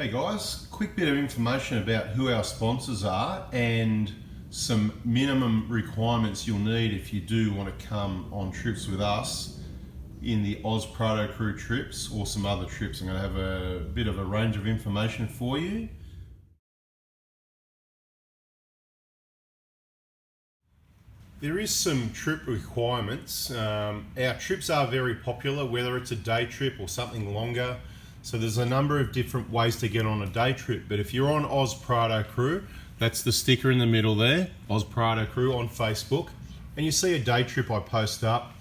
Hey guys, quick bit of information about who our sponsors are and some minimum requirements you'll need if you do want to come on trips with us in the PRADO crew trips or some other trips. I'm going to have a bit of a range of information for you. There is some trip requirements. Our trips are very popular, whether it's a day trip or something longer. So there's a number of different ways to get on a day trip. But if you're on PRADO crew, that's the sticker in the middle there, PRADO crew on Facebook, and you see a day trip I post up,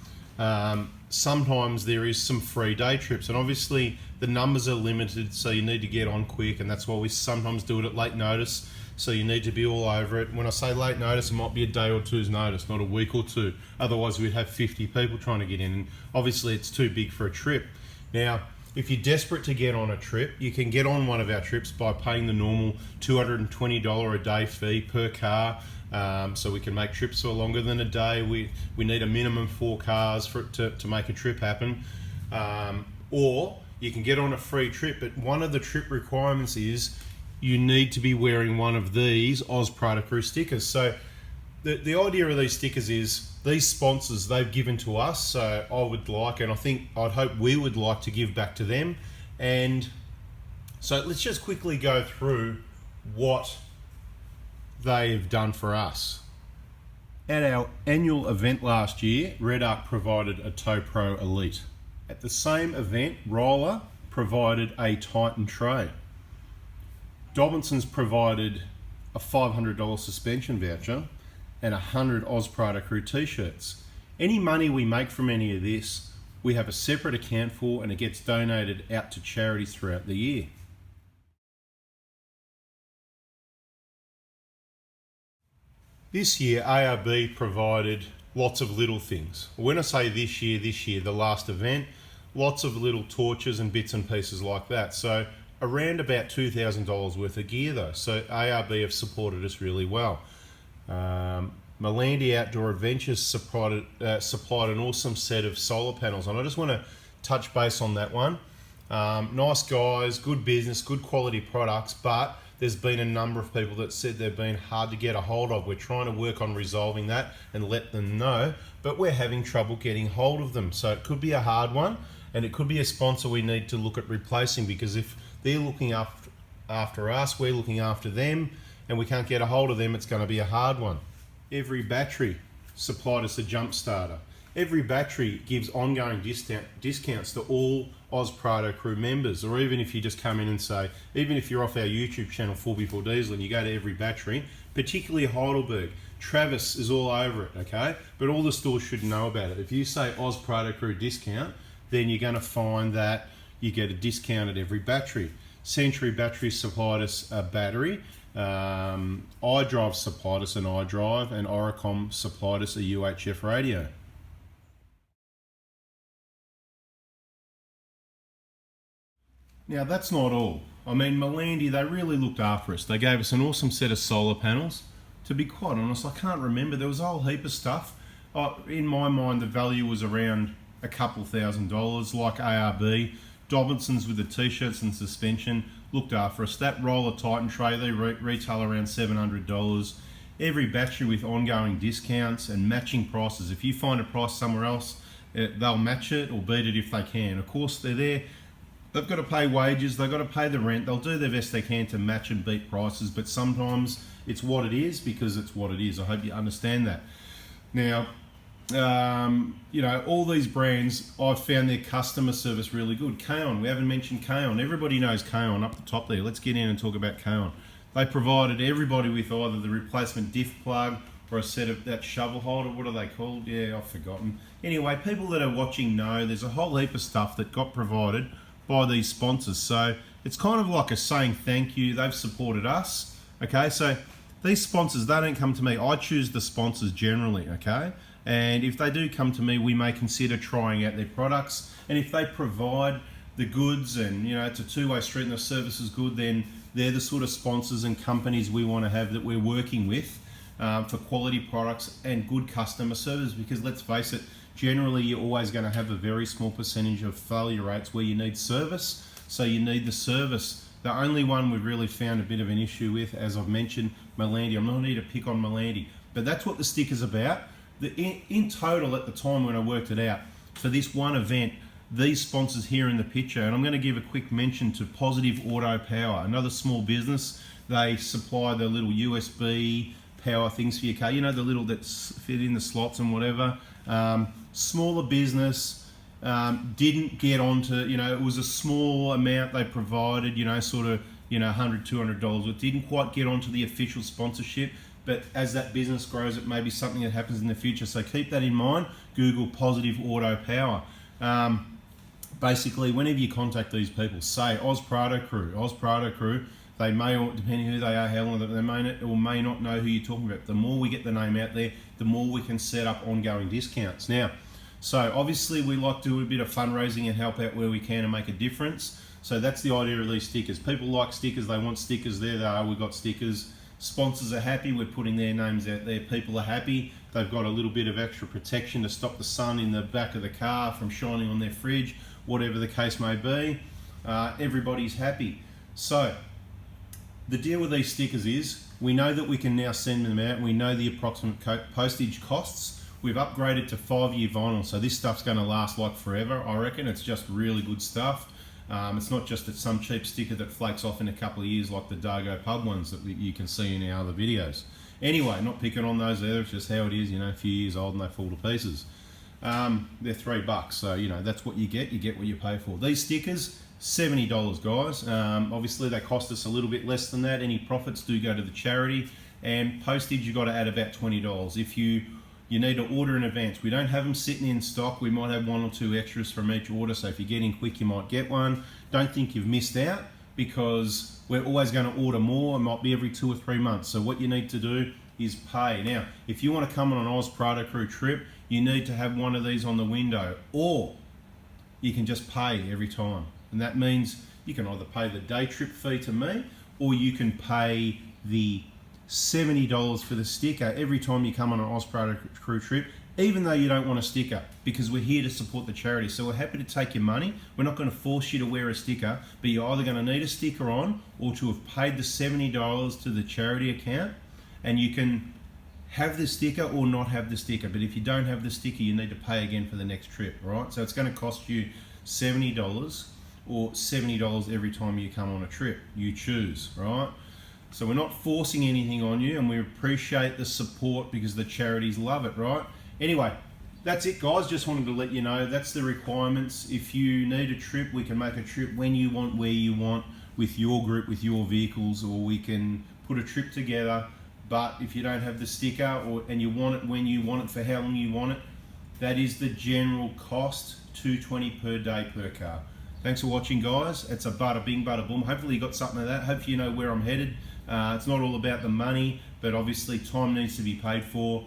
sometimes there is some free day trips, and obviously the numbers are limited, so you need to get on quick, and that's why we sometimes do it at late notice. So you need to be all over it. When I say late notice, it might be a day or two's notice, not a week or two. Otherwise we'd have 50 people trying to get in, and obviously it's too big for a trip. Now, if you're desperate to get on a trip, you can get on one of our trips by paying the normal $220 a day fee per car. So we can make trips for longer than a day. We need a minimum 4 cars for it to make a trip happen. Or you can get on a free trip, but one of the trip requirements is you need to be wearing one of these PRADO crew stickers. So the idea of these stickers is these sponsors they've given to us, so I would like, and I'd hope we would like to give back to them. And so let's just quickly go through what they've done for us. At our annual event last year, Red Arc provided a Tow Pro Elite. At the same event, Roller provided a Titan tray. Dobinson's provided a $500 suspension voucher and 100 PRADO crew t-shirts. Any money we make from any of this, we have a separate account for, and it gets donated out to charities throughout the year. This year, ARB provided lots of little things. When I say this year, the last event, lots of little torches and bits and pieces like that. So around about $2,000 worth of gear though. So ARB have supported us really well. Malandi Outdoor Adventures supplied an awesome set of solar panels, and I just want to touch base on that one. Nice guys, good business, good quality products, but there's been a number of people that said they've been hard to get a hold of. We're trying to work on resolving that and let them know, but we're having trouble getting hold of them. So it could be a hard one, and it could be a sponsor we need to look at replacing, because if they're looking after us, we're looking after them, and we can't get a hold of them, it's going to be a hard one. Every Battery supplied us a jump starter. Every Battery gives ongoing discounts to all PRADO crew members, or even if you just come in and say, even if you're off our YouTube channel 4x4 Diesel and you go to Every Battery, particularly Heidelberg, Travis is all over it, okay? But all the stores should know about it. If you say PRADO crew discount, then you're going to find that you get a discount at Every Battery. Century Batteries supplied us a battery. iDrive supplied us an iDrive, and Oricom supplied us a UHF radio. Now that's not all. I mean, Malandi, they really looked after us. They gave us an awesome set of solar panels. To be quite honest, I can't remember. There was a whole heap of stuff. In my mind, the value was around a couple $1,000, like ARB. Dobinson's with the t-shirts and suspension looked after us. That Roller Titan tray, they retail around $700. Every Battery with ongoing discounts and matching prices. If you find a price somewhere else, they'll match it or beat it if they can. Of course, they're there. They've got to pay wages, they've got to pay the rent. They'll do their best they can to match and beat prices, but sometimes it's what it is because it's what it is. I hope you understand that. Now, you know, all these brands, I've found their customer service really good. Kaon, we haven't mentioned Kaon. Everybody knows Kaon up the top there. Let's get in and talk about Kaon. They provided everybody with either the replacement diff plug or a set of that shovel holder. What are they called? Yeah, I've forgotten. Anyway, people that are watching know there's a whole heap of stuff that got provided by these sponsors. So it's kind of like a saying thank you. They've supported us. Okay, so these sponsors, they don't come to me. I choose the sponsors generally, okay? And if they do come to me, we may consider trying out their products. And if they provide the goods and, you know, it's a two-way street and the service is good, then they're the sort of sponsors and companies we want to have that we're working with for quality products and good customer service, because let's face it, generally you're always going to have a very small percentage of failure rates where you need service. So you need the service The only one we've really found a bit of an issue with, as I've mentioned, Malandi. I'm not here to pick on Malandi, but that's what the sticker's about. In total, at the time when I worked it out, for this one event, these sponsors here in the picture, and I'm going to give a quick mention to Positive Auto Power, another small business. They supply the little USB power things for your car, you know, the little that fit in the slots and whatever. Smaller business, didn't get onto, you know, it was a small amount they provided, you know, sort of, you know, $100, $200. It didn't quite get onto the official sponsorship, but as that business grows, it may be something that happens in the future. So keep that in mind. Google Positive Auto Power. Basically, whenever you contact these people, say PRADO Crew. They may, depending who they are, how long they may or may not know who you're talking about. The more we get the name out there, the more we can set up ongoing discounts. Now, so obviously we like to do a bit of fundraising and help out where we can and make a difference. So that's the idea of these stickers. People like stickers, they want stickers. There they are, we've got stickers. Sponsors are happy, we're putting their names out there. People are happy, they've got a little bit of extra protection to stop the sun in the back of the car from shining on their fridge, whatever the case may be. Everybody's happy. So the deal with these stickers is, we know that we can now send them out. We know the approximate postage costs. We've upgraded to 5-year vinyl, so this stuff's going to last like forever, I reckon. It's just really good stuff. It's not just some cheap sticker that flakes off in a couple of years like the Dargo pub ones that you can see in our other videos. Anyway, not picking on those either, it's just how it is, you know, a few years old and they fall to pieces. They're $3, so you know, that's what you get what you pay for. These stickers, $70, guys. Obviously they cost us a little bit less than that. Any profits do go to the charity, and postage you got to add about $20. If you need to order in advance. We don't have them sitting in stock. We might have 1 or 2 extras from each order, so if you get in quick you might get one. Don't think you've missed out, because we're always going to order more. It might be every 2 or 3 months. So what you need to do is pay. Now, if you want to come on an PRADO Crew trip, you need to have one of these on the window, or you can just pay every time. And that means you can either pay the day trip fee to me, or you can pay the $70 for the sticker every time you come on an PRADO Crew trip, even though you don't want a sticker, because we're here to support the charity. So we're happy to take your money. We're not going to force you to wear a sticker, but you're either going to need a sticker on, or to have paid the $70 to the charity account, and you can have the sticker or not have the sticker. But if you don't have the sticker, you need to pay again for the next trip, right? So it's going to cost you $70 or $70 every time you come on a trip. You choose, right? So we're not forcing anything on you, and we appreciate the support because the charities love it, right? Anyway, that's it, guys. Just wanted to let you know that's the requirements. If you need a trip, we can make a trip when you want, where you want, with your group, with your vehicles, or we can put a trip together. But if you don't have the sticker, and you want it when you want it, for how long you want it, that is the general cost, $220 per day per car. Thanks for watching, guys. It's a bada bing, bada boom. Hopefully you got something of that. Hopefully you know where I'm headed. It's not all about the money, but obviously time needs to be paid for.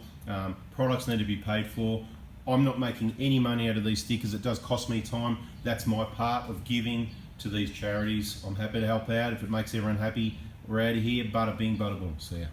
Products need to be paid for. I'm not making any money out of these stickers. It does cost me time. That's my part of giving to these charities. I'm happy to help out. If it makes everyone happy, we're out of here. Bada bing, bada boom. See ya.